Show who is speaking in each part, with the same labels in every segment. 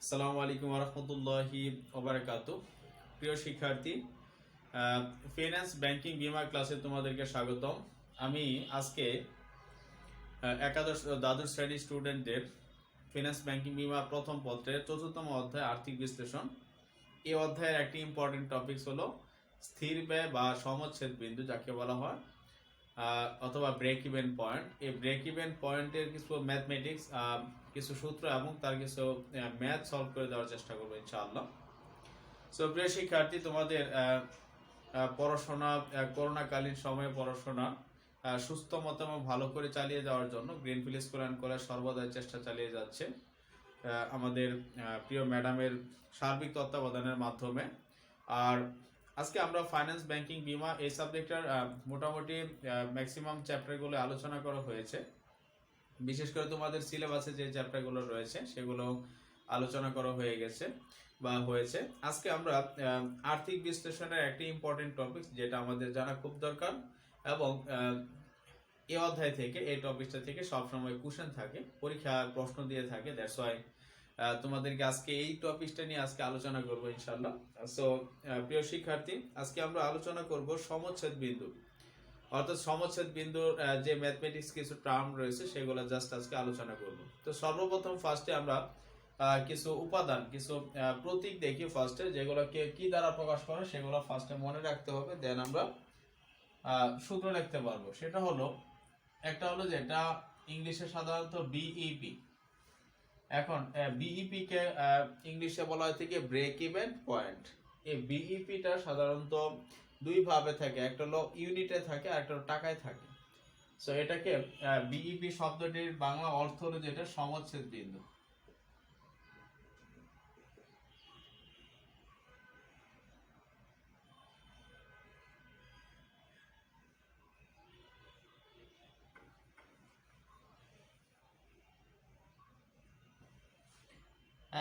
Speaker 1: আসসালামু আলাইকুম রহমতুল্লাহি ওবারাকাতুহু। প্রিয় শিক্ষার্থী, ফাইন্যান্স ব্যাংকিং বিমা ক্লাসে তোমাদেরকে স্বাগতম। আমি আজকে একাদশ দ্বাদশ শ্রেণীর স্টুডেন্টদের ফাইন্যান্স ব্যাংকিং বিমা প্রথম পত্রের চতুর্থম অধ্যায় আর্থিক বিশ্লেষণ, এই অধ্যায়ের একটি ইম্পর্টেন্ট টপিকস হলো স্থির ব্যয় বা সমচ্ছেদ বিন্দু, যাকে বলা হয় অথবা ব্রেক ইভেন পয়েন্ট। এই ব্রেক ইভেন পয়েন্টের কিছু ম্যাথমেটিক্স, কিছু সূত্র এবং তার কিছু ম্যাথ সলভ করে দেওয়ার চেষ্টা করবো ইনশাআল্লাহ। সো প্রিয় শিক্ষার্থী, তোমাদের পড়াশোনা করোনাকালীন সময়ে পড়াশোনা সুস্থ মতো এবং ভালো করে চালিয়ে যাওয়ার জন্য গ্রিনফিল্ড স্কুল অ্যান্ড কলেজ সর্বদাই চেষ্টা চালিয়ে যাচ্ছে আমাদের প্রিয় ম্যাডামের সার্বিক তত্ত্বাবধানের মাধ্যমে। আর আজকে আমরা ফাইন্যান্স ব্যাংকিং বিমা এই সাবজেক্টের মোটামুটি ম্যাক্সিমাম চ্যাপ্টারগুলো আলোচনা করা হয়েছে। বিশেষ করে তোমাদের সিলেবাসে যে চ্যাপ্টারগুলো রয়েছে সেগুলো আলোচনা করা হয়ে গেছে বা হয়েছে। আজকে আমরা আর্থিক বিশ্লেষণের একটি ইম্পর্টেন্ট টপিক, যেটা আমাদের জানা খুব দরকার, এবং এই অধ্যায় থেকে, এই টপিকটা থেকে সবসময় কোশ্চেন থাকে, পরীক্ষার প্রশ্ন দিয়ে থাকে। দ্যাটস ওয়াই তোমাদেরকে আজকে এই টপিকটা নিয়ে আজকে আলোচনা করব ইনশাআল্লাহ। সো প্রিয় শিক্ষার্থী, আজকে আমরা আলোচনা করব সমচ্ছেদ বিন্দু, অর্থাৎ সমচ্ছেদ বিন্দুর যে ম্যাথমেটিক্স কিছু টার্ম রয়েছে সেগুলো জাস্ট আজকে আলোচনা করব। তো সর্বপ্রথম ফার্স্টে আমরা কিছু উপাদান, কিছু প্রতীক দেখি ফার্স্টে, যেগুলোকে কি দ্বারা প্রকাশ করে সেগুলো ফার্স্টে মনে রাখতে হবে, দেন আমরা সূত্র লিখতে পারবো। সেটা হলো, একটা হলো যেটা ইংলিশে সাধারণত বিইপি। এখন বিইপি কে ইংলিশে বলা হয় থেকে ব্রেক ইভেন পয়েন্ট। এই বিইপিটা সাধারণত দুই ভাবে থাকে, একটা হলো ইউনিটে থাকে আর একটা হলো টাকায় থাকে। সো এটাকে বিইপি শব্দটির বাংলা অর্থ হলো যেটা সমচ্ছেদ বিন্দু।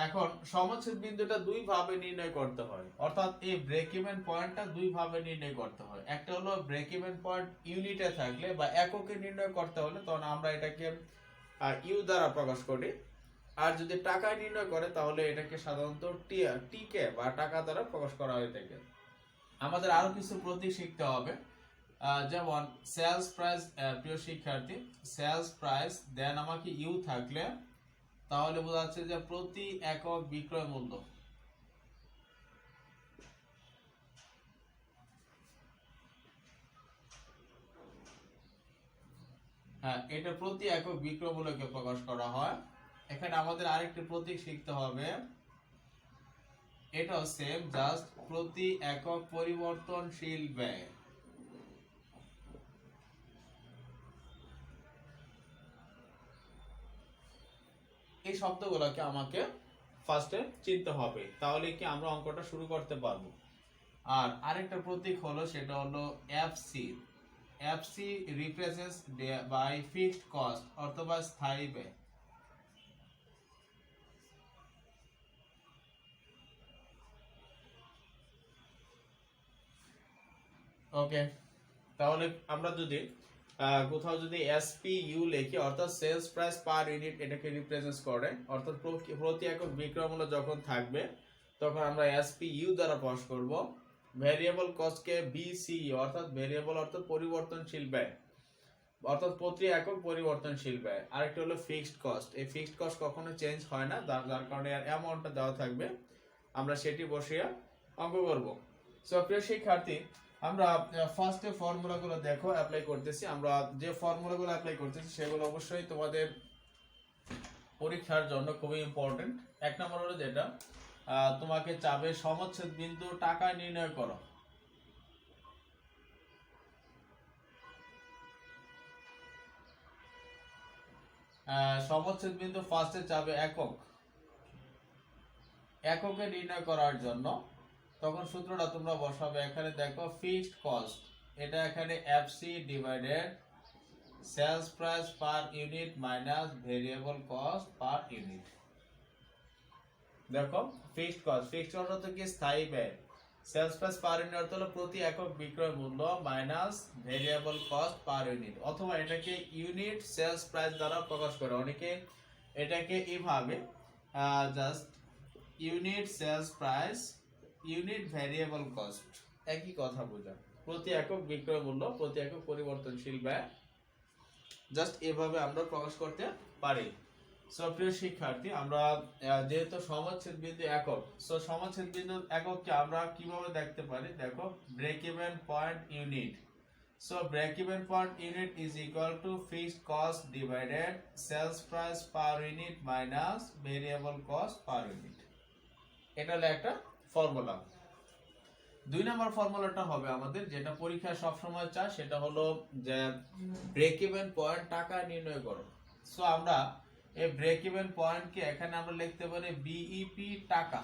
Speaker 1: এখন সমচ্ছেদ বিন্দুটা দুই ভাবে নির্ণয় করতে হয়, অর্থাৎ এই ব্রেক ইভেন পয়েন্টটা দুই ভাবে নির্ণয় করতে হয়। একটা হলো ব্রেক ইভেন পয়েন্ট ইউনিটে থাকলে বা এককে নির্ণয় করতে হলে তখন আমরা এটাকে ইউ দ্বারা প্রকাশ করি, আর যদি টাকায় নির্ণয় করে তাহলে এটাকে সাধারণত টিকে বা টাকা দ্বারা প্রকাশ করা হয়ে থাকে। আমাদের আরো কিছু প্রতীক শিখতে হবে, যেমন সেলস প্রাইস। প্রিয় শিক্ষার্থী, সেলস প্রাইস দেন আমাকে ইউ থাকলে তাহলে বোঝা যাচ্ছে যে প্রতি একক বিক্রয় মূল্য। হ্যাঁ, এটা প্রতি একক বিক্রয় মূল্যকে প্রকাশ করা হয়। এখানে আমাদের আরেকটি প্রতীক শিখতে হবে, এটাও সেম, জাস্ট প্রতি একক পরিবর্তনশীল ব্যয়। এই শব্দগুলোকে আমাকে ফার্স্টে চিনতে হবে, তাহলে কি আমরা অঙ্কটা শুরু করতে পারবো। আর আরেকটা প্রতীক হলো, সেটা হলো FC. FC represents by fixed cost অথবা স্থায়ী ব্যয়। ওকে, তাহলে আমরা যদি কোথাও যদি এসপিইউ লিখি, অর্থাৎ সেলস প্রাইস পার ইউনিট, এটাকে রিপ্রেজেন্ট করে, অর্থাৎ প্রতি একক বিক্রয় মূল্য যখন থাকবে তখন আমরা এসপিইউ দ্বারা প্রকাশ করব। ভেরিয়েবল কস্টকে বিসিই, অর্থাৎ ভেরিয়েবল অর্থাৎ পরিবর্তনশীল ব্যয়, অর্থাৎ প্রতি একক পরিবর্তনশীল ব্যয়। আরেকটা হলো ফিক্সড কস্ট। এই ফিক্সড কস্ট কখনো চেঞ্জ হয় না, যার কারণে এর অ্যামাউন্টটা দেওয়া থাকবে, আমরা সেটি বসিয়ে অঙ্ক করব। সো প্রিয় শিক্ষার্থী, আমরা ফার্স্টে ফর্মুলাগুলো দেখো অ্যাপ্লাই করতেছি। আমরা যে ফর্মুলাগুলো অ্যাপ্লাই করতেছি সেগুলো অবশ্যই তোমাদের পরীক্ষার জন্য খুবই ইম্পর্টেন্ট। এক নম্বর হলো যেটা তোমাকে চাবে সমচ্ছেদ বিন্দু টাকায় নির্ণয় করো। সমচ্ছেদ বিন্দু ফার্স্টে চাবে এককে নির্ণয় করার জন্য, তখন সূত্রটা তোমরা বসাবে। এখানে দেখো ফিক্সড কস্ট, এটা এখানে FC divided sales price per unit minus variable cost per unit. দেখো ফিক্সড কস্ট, ফিক্সড অর্থ কি স্থায়ী ব্যয়, সেলস প্রাইস পার ইউনিট অর্থ হলো প্রতি একক বিক্রয় মূল্য minus variable cost per unit, অথবা এটাকে ইউনিট সেলস প্রাইস দ্বারা প্রকাশ করে। অনেকে এটাকে এইভাবে just unit sales price, unit variable cost, একই কথা বোঝায়। প্রতি একক বিক্রয় মূল্য, প্রতি একক পরিবর্তনশীল ব্যয়, জাস্ট এভাবে আমরা প্রকাশ করতে পারি। সো প্রিয় শিক্ষার্থী, আমরা যেহেতু সমাচ্ছেদ বিন্দু একক, সো সমাচ্ছেদ বিন্দু একককে আমরা কিভাবে দেখতে পারি? দেখো, break even point unit. So break even point unit is equal to fixed cost divided sales price per unit minus variable cost per unit. এটা হলো একটা ফর্মুলা। 2 নম্বর ফর্মুলাটা হবে আমাদের, যেটা পরীক্ষায় সবসময় চায়, সেটা হলো যে ব্রেক ইভেন পয়েন্ট টাকা নির্ণয় করো। সো আমরা এই ব্রেক ইভেন পয়েন্টকে এখানে আমরা লিখতে পারি বিইপি টাকা,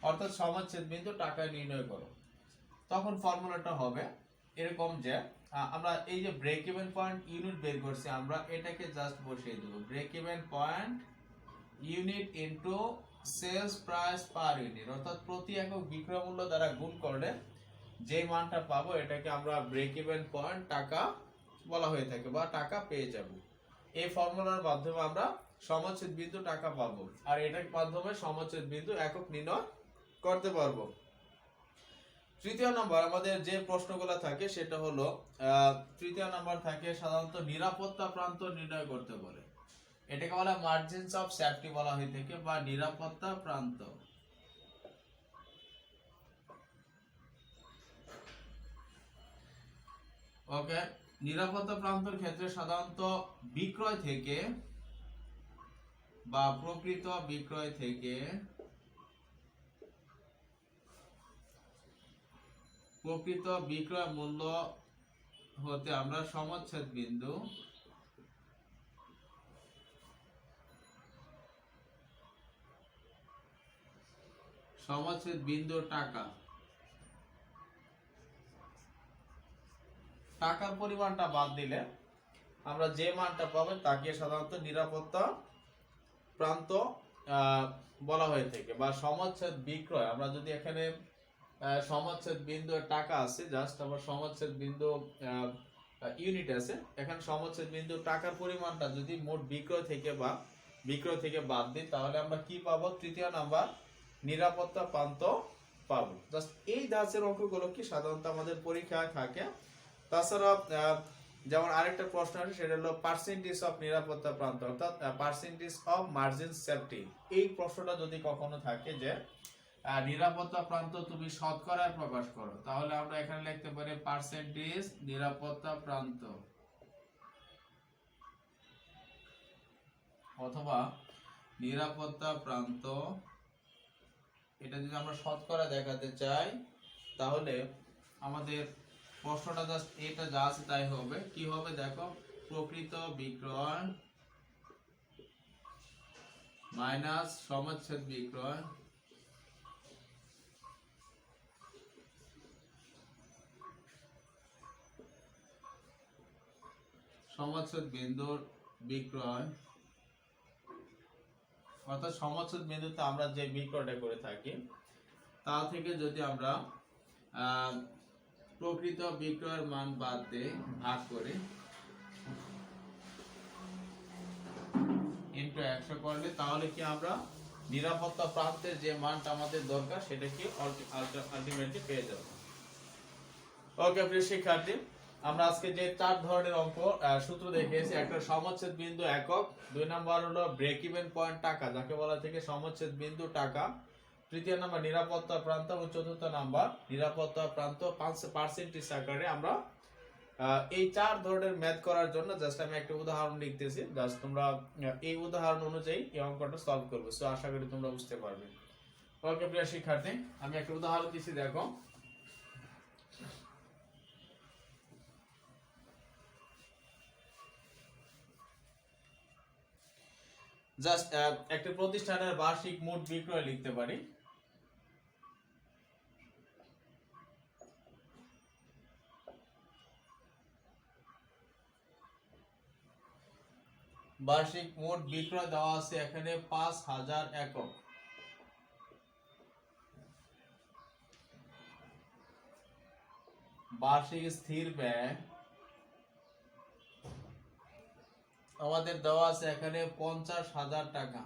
Speaker 1: অর্থাৎ সমাচ্ছেদ বিন্দু টাকা নির্ণয় করো। তখন ফর্মুলাটা হবে এরকম যে আমরা এই যে ব্রেক ইভেন পয়েন্ট ইউনিট বের করছি, আমরা এটাকে জাস্ট বসিয়ে দেব break even point unit into sales price per unit, অর্থাৎ প্রতি একক বিক্রয় মূল্য দ্বারা গুণ করলে যে মানটা পাবো এটাকে আমরা ব্রেক ইভেন পয়েন্ট টাকা বলা হয়ে থাকে বা টাকা পেয়ে যাব। এই ফর্মুলার মাধ্যমে আমরা সমাচ্ছেদ বিন্দু টাকা পাবো, আর এটার মাধ্যমে সমাচ্ছেদ বিন্দু একক নির্ণয় করতে পারবো। তৃতীয় নাম্বার আমাদের যে প্রশ্নগুলো থাকে সেটা হলো তৃতীয় নাম্বার থাকে সাধারণত নিরাপত্তা প্রান্ত নির্ণয় করতে বলে। এটাকে বলা মার্জিনস অফ সেফটি বলা হয়ে থাকে বা নিরাপত্তা প্রান্ত। ওকে, নিরাপত্তা প্রান্তর ক্ষেত্রে সাধারণত বিক্রয় থেকে বা প্রকৃত বিক্রয় থেকে প্রকৃত বিক্রয় মূল্য হতে আমরা সমাচ্ছেদ বিন্দু টাকা, টাকার পরিমাণটা বাদ দিলে আমরা যে মানটা পাবো তাকে সাধারণত নিরাপত্তা প্রান্ত বলা হয়ে থাকে বা সমাচ্ছেদ বিক্রয়। আমরা যদি এখানে সমাচ্ছেদ বিন্দু টাকা আছে, জাস্ট আবার সমাচ্ছেদ বিন্দু ইউনিট আছে, এখানে সমাচ্ছেদ বিন্দু টাকার পরিমাণটা যদি মোট বিক্রয় থেকে বাদ দিই, তাহলে আমরা কি পাবো? তৃতীয় নাম্বার নিরাপত্তা প্রান্ত পাবো। জাস্ট এই ধাঁচের অঙ্কগুলো কি সাধারণত আমাদের পরীক্ষায় থাকে। তাছাড়া যেমন আরেকটা প্রশ্ন আছে, সেটা হলো পার্সেন্টেজ অফ নিরাপত্তা প্রান্ত, অর্থাৎ পার্সেন্টেজ অফ মার্জিন সেফটি। এই প্রশ্নটা যদি কখনো থাকে যে নিরাপত্তা প্রান্ত তুমি শতকরায় প্রকাশ করো, তাহলে আমরা এখানে লিখতে পারি পার্সেন্টেজ নিরাপত্তা প্রান্ত, অথবা নিরাপত্তা প্রান্ত। এটা যদি আমরা শতকরা দেখাতে চাই, তাহলে আমাদের প্রশ্নটা জাস্ট এটা যা আছে তাই হবে। কি হবে দেখো, প্রকৃত বিক্রয় মাইনাস সমাচ্ছেদ বিক্রয় সমাচ্ছেদ বিন্দুর বিক্রয়, অর্থাৎ সমাচ্ছেদ বিন্দুতে আমরা যে বিক্রয়টা করে থাকি তা থেকে যদি আমরা প্রকৃত বিক্রয়ের মান বাদ দিয়ে ভাগ করে ইনটু 100 করলে, তাহলে কি আমরা নিরাপত্তা প্রান্তের যে মানটা আমাদের দরকার সেটা কি আলটিমেটলি পেয়ে যাব। ওকে প্রিয় শিক্ষার্থী, আমরা আজকে যে 4 ধরনের অঙ্ক সূত্র দেখিয়েছি, একটা সমাচ্ছেদ বিন্দু একক, 2 নাম্বার হলো ব্রেক ইভেন পয়েন্ট টাকা যাকে বলা থেকে সমাচ্ছেদ বিন্দু টাকা, তৃতীয় নাম্বার নিরাপত্তা প্রান্ত এবং চতুর্থ নাম্বার নিরাপত্তা প্রান্ত পার্সেন্টেজ আকারে। আমরা এই 4 ধরনের ম্যাথ করার জন্য জাস্ট আমি একটা উদাহরণ লিখতেছি, জাস্ট তোমরা এই উদাহরণ অনুযায়ী এই অঙ্কটা সলভ করবে। সো আশা করি তোমরা বুঝতে পারবে। ওকে প্রিয় শিক্ষার্থী, আমি একটা উদাহরণ দিচ্ছি, দেখো। জাস্ট একটা প্রতিষ্ঠানের বার্ষিক মোট বিক্রয় লিখতে পারি। বার্ষিক মোট বিক্রয় দেওয়া আছে এখানে 5000 একক। বার্ষিক স্থির ব্যয় আমাদের দেওয়া আছে এখানে 50,000 টাকা।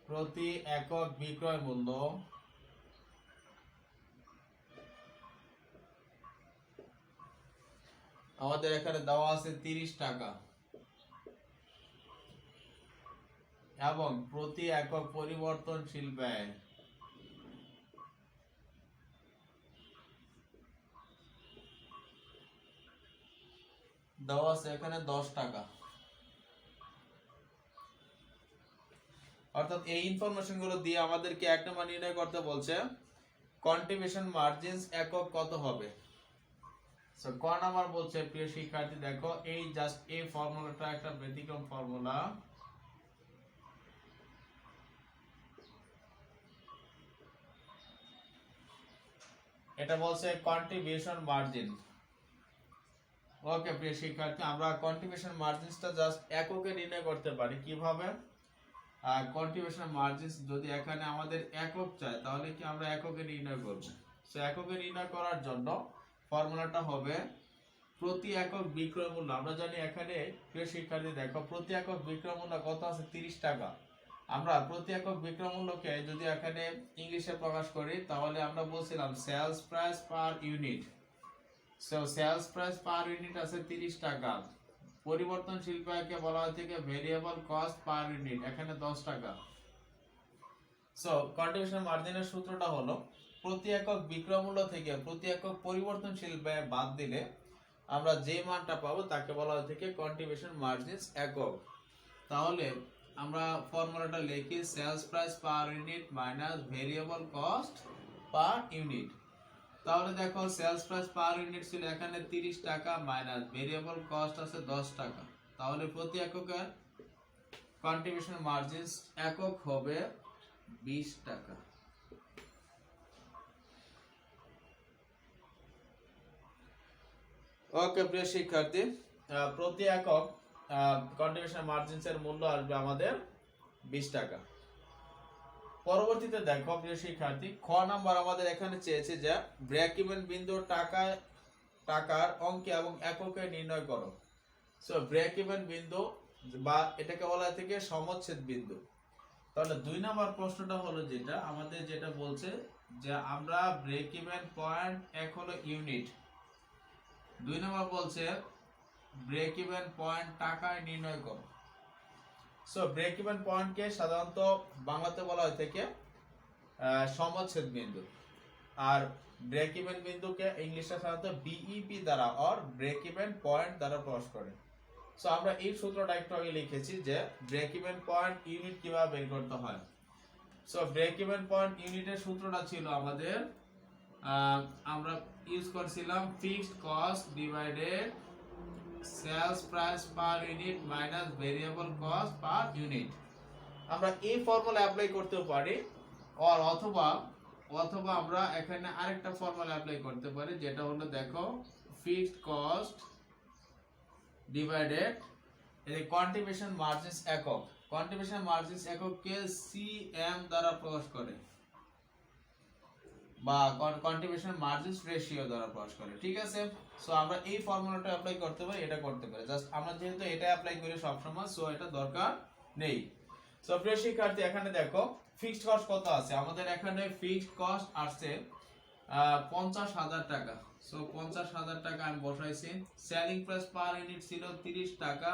Speaker 1: প্রতি একক বিক্রয় মূল্য আমাদের এখানে দেওয়া আছে 30 টাকা এবং প্রতি একক পরিবর্তনশীল ব্যয় দেওয়া আছে এখানে 10 টাকা। অর্থাৎ এই ইনফরমেশন গুলো দিয়ে আমাদেরকে এক নম্বর নির্ণয় করতে বলছে কন্ট্রিবিউশন মার্জিনস একক কত হবে। সো ক নাম্বার বলছে প্রিয় শিক্ষার্থী দেখো এই জাস্ট এই ফর্মুলাটা একটা ব্যতিক্রম ফর্মুলা। এটা বলছে কন্ট্রিবিউশন মার্জিন। ওকে প্রিয় শিক্ষার্থী আমরা কন্ট্রিবিউশন মার্জিনসটা জাস্ট এককে নির্ণয় করতে পারি কিভাবে। কন্ট্রিবিউশন মার্জিনস যদি এখানে আমাদের একক চাই তাহলে কি আমরা এককে নির্ণয় করব। সো এককে নির্ণয় করার জন্য ফর্মুলাটা হবে প্রতি একক বিক্রয় মূল্য। আমরা জানি এখানে প্রিয় শিক্ষার্থী দেখো প্রতি একক বিক্রয় মূল্য কত আছে 30 টাকা। আমরা প্রতি একক বিক্রয় মূল্যকে যদি এখানে ইংলিশে প্রকাশ করি তাহলে আমরা বলছিলাম sales price per unit. So sales price per unit আছে 30 টাকা। পরিবর্তনশীল ব্যয়কে বলা হয় থেকে ভেরিয়েবল কস্ট পার ইউনিট, এখানে 10 টাকা। সো কন্ট্রিবিউশন মার্জিনের সূত্রটা হলো প্রতি একক বিক্রয় মূল্য থেকে প্রতি একক পরিবর্তনশীল ব্যয় বাদ দিলে আমরা যে মানটা পাবো তাকে বলা হয় থেকে কন্ট্রিবিউশন মার্জিনস একক। তাহলে আমরা ফর্মুলাটা লিখি sales price per unit minus variable cost per unit. তাহলে দেখো সেলস প্রাইস পার ইউনিট ছিল এখানে 30 টাকা মাইনাস ভেরিয়েবল কস্ট আছে 10 টাকা। তাহলে প্রতি এককের কন্ট্রিবিউশন মার্জিনস একক হবে 20 টাকা। ওকে প্রিয় শিক্ষার্থী প্রতি একক কন্ট্রিবিউশন মার্জিনস এর মূল্য আসবে আমাদের 20 টাকা। পরবর্তীতে দেখো প্রিয় শিক্ষার্থী খ নাম্বার আমাদের এখানে চেয়েছে যে ব্রেক ইভেন বিন্দু টাকার অঙ্কে এবং এককে নির্ণয় করো। সো ব্রেক ইভেন বিন্দু বা এটাকে বলা হয় থেকে সমচ্ছেদ বিন্দু। তাহলে 2 নাম্বার প্রশ্নটা হলো যেটা আমাদের যেটা বলছে যে আমরা ব্রেক ইভেন পয়েন্ট এক হলো ইউনিট, 2 নাম্বার বলছে ব্রেক ইভেন পয়েন্ট টাকায় নির্ণয় করো। সো ব্রেক ইভেন পয়েন্টকে সাধারণত বাংলাতে বলা হয় থেকে সমচ্ছেদ বিন্দু, আর ব্রেক ইভেন বিন্দুকে ইংলিশে সাধারণত বিইপি দ্বারা অর ব্রেক ইভেন পয়েন্ট দ্বারা প্রকাশ করে। সো আমরা এই সূত্রটা একটু আগে লিখেছি যে ব্রেক ইভেন পয়েন্ট ইউনিট কিভাবে বের করতে হয়। সো ব্রেক ইভেন পয়েন্ট ইউনিটের সূত্রটা ছিল আমাদের আমরা ইউজ করছিলাম fixed cost divided sales price per unit minus variable cost per unit. আমরা এই ফর্মুলা অ্যাপ্লাই করতেও পারি আর অথবা আমরা এখানে আরেকটা ফর্মুলা অ্যাপ্লাই করতে পারি যেটা হলো দেখো ফিক্সড কস্ট ডিভাইডেড এই কন্ট্রিবিউশন মার্জিনস একক। কন্ট্রিবিউশন মার্জিনস এককে সিএম দ্বারা প্রকাশ করে বা কন্ট্রিবিউশন মার্জিনস রেশিও দ্বারা প্রকাশ করে। ঠিক আছে, সো আমরা এই ফর্মুলাটা অ্যাপ্লাই করতে পারি, এটা করতে পারি। জাস্ট আমরা যেহেতু এটা অ্যাপ্লাই করি সব সময় সো এটা দরকার নেই। সো প্রিয় শিক্ষার্থী এখানে দেখো ফিক্সড কস্ট কত আছে আমাদের এখানে ফিক্সড কস্ট আসছে 50,000 টাকা। সো 50,000 টাকা আমি বসাইছি। সেলিং প্রাইস পার ইউনিট ছিল 30 টাকা,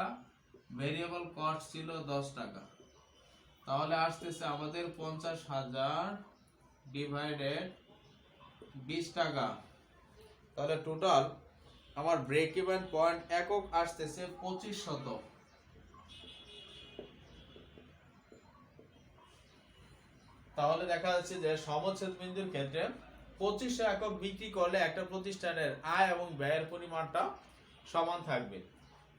Speaker 1: ভেরিয়েবল কস্ট ছিল 10 টাকা। তাহলে আসতেছে আমাদের 50,000 ডিভাইডেড 20 টাকা। তাহলে টোটাল আমার ব্রেক ইভেন পয়েন্ট একক আসতেছে 2500। তাহলে দেখা যাচ্ছে যে সমচ্ছেদ বিন্দুর ক্ষেত্রে 2500 একক বিক্রি করলে একটা প্রতিষ্ঠানের আয় এবং ব্যয়ের পরিমাণটা সমান থাকবে।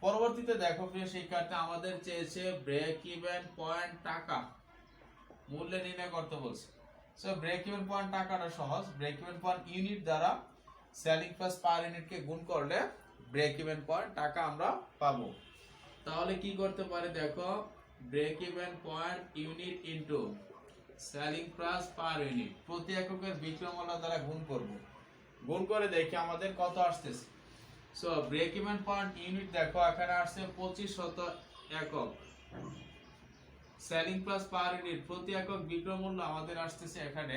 Speaker 1: পরবর্তীতে দেখো প্রিয় শিক্ষার্থী আমাদের চেয়েছে ব্রেক ইভেন পয়েন্ট টাকা মূল্য নির্ণয় করতে বলছে। সো ব্রেক ইভেন পয়েন্ট টাকাটা সহজ, ব্রেক ইভেন পয়েন্ট ইউনিট দ্বারা সেলিং প্রাইস পার ইউনিটকে গুণ করলে ব্রেক ইভেন পয়েন্ট টাকা আমরা পাবো। তাহলে কি করতে পারি দেখো break even point unit into selling price per unit প্রতি এককের বিক্রয় মূল্য দ্বারা গুণ করব, গুণ করে দেখি আমাদের কত আসতেছে। So break even point unit দেখো এখানে আসছে 2500 একক। সেলিং প্রাইস পার ইউনিট প্রতি একক বিক্রয় মূল্য আমাদের আসতেছে এখানে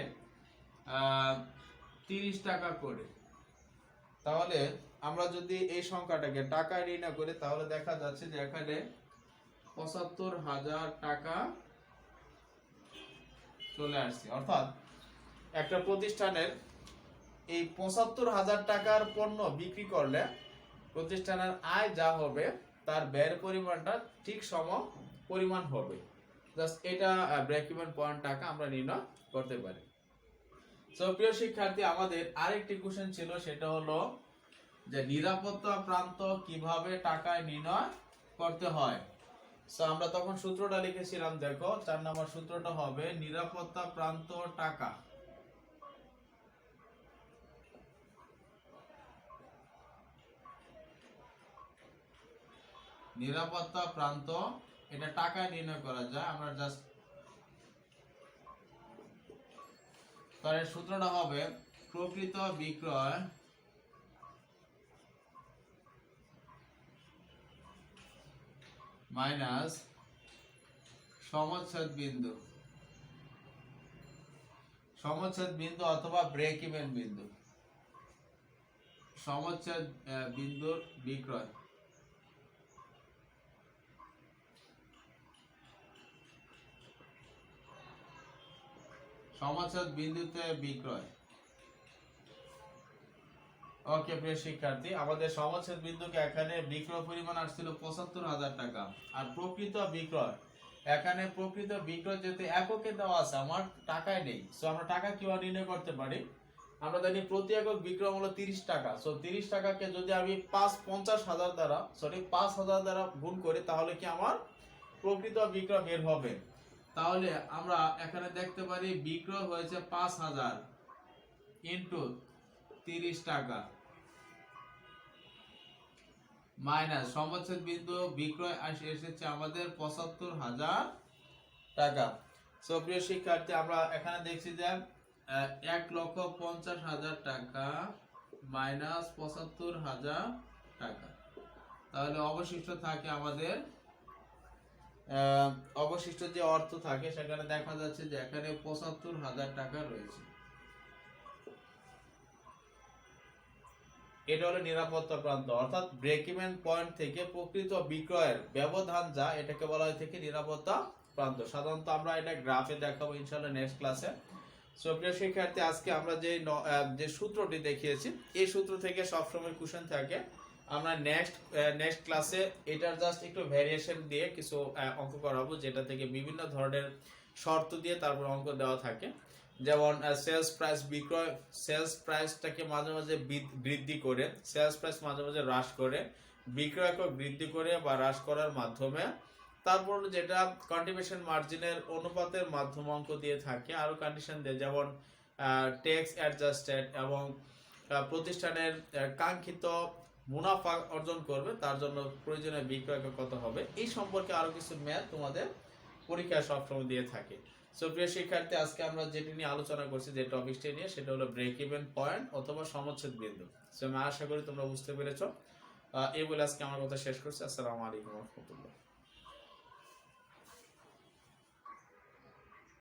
Speaker 1: 30 টাকা করে। তাহলে আমরা যদি এই সংখ্যাটাকে টাকায় নির্ণয় করি তাহলে দেখা যাচ্ছে যে এখানে ৭৫,০০০ টাকা চলে আসছে। অর্থাৎ একটা প্রতিষ্ঠানের এই ৭৫,০০০ টাকার পণ্য বিক্রি করলে প্রতিষ্ঠানের আয় যা হবে তার ব্যয়ের পরিমাণটা ঠিক সম পরিমাণ হবে। জাস্ট এটা ব্রেক ইভেন পয়েন্ট টাকা আমরা নির্ণয় করতে পারি। সো প্রিয় শিক্ষার্থী, আমাদের আরেকটি কোশ্চেন ছিল, সেটা হলো যে নিরাপত্তা প্রান্ত কিভাবে টাকায় নির্ণয় করতে হয়। সো আমরা তখন সূত্রটা লিখেছিলাম, দেখো 4 নম্বর সূত্রটা হবে নিরাপত্তা প্রান্ত টাকা। নিরাপত্তা প্রান্ত এটা টাকায় নির্ণয় করা যায়। আমরা জাস্ট তার সূত্রটা হবে প্রকৃত বিক্রয় মাইনাস সমচ্ছেদ বিন্দু, সমচ্ছেদ বিন্দু অথবা ব্রেক ইভেন বিন্দু, সমচ্ছেদ বিন্দুর বিক্রয়। সমচ্ছেদ বিন্দুতে বিক্রয়। ওকে প্রিয় শিক্ষার্থী, আমাদের সমচ্ছেদ বিন্দুকে এখানে বিক্রয় পরিমাণ আসছিল ৭৫,০০০ টাকা। আর প্রকৃত বিক্রয়, এখানে প্রকৃত বিক্রয় যেহেতু এককে দেওয়া আছে, আমার টাকায় নেই। সো আমরা টাকা কিভাবে নির্ণয় করতে পারি? আমরা জানি প্রতি একক বিক্রয় মূল্য 30 টাকা। সো 30 টাকাকে যদি আমি ৫০,০০০ দ্বারা গুণ করি তাহলে কি আমার প্রকৃত বিক্রয় বের হবে। তাহলে আমরা এখানে দেখতে পারি বিক্রয় হয়েছে ৫০০০ ইন্টু 30 টাকা মাইনাস সমচ্ছেদ বিন্দু বিক্রয় এসেছে আমাদের ৭৫,০০০ টাকা। সো প্রিয় শিক্ষার্থী, আমরা এখানে দেখছি যে ১,৫০,০০০ টাকা মাইনাস ৭৫,০০০ টাকা। তাহলে অবশিষ্ট থাকে আমাদের অবশিষ্ট যে অর্থ থাকে সেখানে দেখা যাচ্ছে যে এখানে ৭৫,০০০ টাকা রয়েছে। এটা হলো নিরাপত্তা প্রান্ত, অর্থাৎ ব্রেক ইভেন পয়েন্ট থেকে প্রকৃত বিক্রয়ের ব্যবধান যা, এটাকে বলা হয় থেকে নিরাপত্তা প্রান্ত। সাধারণত আমরা এটা গ্রাফে দেখাবো ইনশাআল্লাহ নেক্সট ক্লাসে। সো প্রিয় শিক্ষার্থী, আজকে আমরা যে সূত্রটি দেখিয়েছি এই সূত্র থেকে সবসময় কোশ্চেন থাকে। আমরা নেক্সট ক্লাসে এটার জাস্ট একটু ভেরিয়েশন দিয়ে কিছু অঙ্ক করাবো, যেটা থেকে বিভিন্ন ধরনের শর্ত দিয়ে তারপর অঙ্ক দেওয়া থাকে। যেমন সেলস প্রাইস, বিক্রয় সেলস প্রাইসটাকে মাঝে মাঝে বৃদ্ধি করে, সেলস প্রাইস মাঝে মাঝে হ্রাস করে, বিক্রয় একক বৃদ্ধি করে বা হ্রাস করার মাধ্যমে, তারপর যেটা কন্ট্রিবিউশন মার্জিনের অনুপাতের মাধ্যমে অঙ্ক দিয়ে থাকে। আরো কন্ডিশন দেয়, যেমন ট্যাক্স অ্যাডজাস্টেড এবং প্রতিষ্ঠানের কাঙ্ক্ষিত মুনাফা অর্জন করবে তার জন্য প্রয়োজনীয় বিক্রয় একক কত হবে। এই সম্পর্কে আরো কিছু ম্যাথ তোমাদের পরীক্ষায় সবসময় দিয়ে থাকে। সো প্রিয় শিক্ষার্থী, আজকে আমরা যেটি নিয়ে আলোচনা করছি, যে টপিকটি নিয়ে, সেটা হলো ব্রেক ইভেন পয়েন্ট অথবা সমচ্ছেদ বিন্দু। সো আমি আশা করি তোমরা বুঝতে পেরেছো। এই বলে আজকে আমার কথা শেষ করছি। আসসালামু আলাইকুম ওয়া রাহমাতুল্লাহ।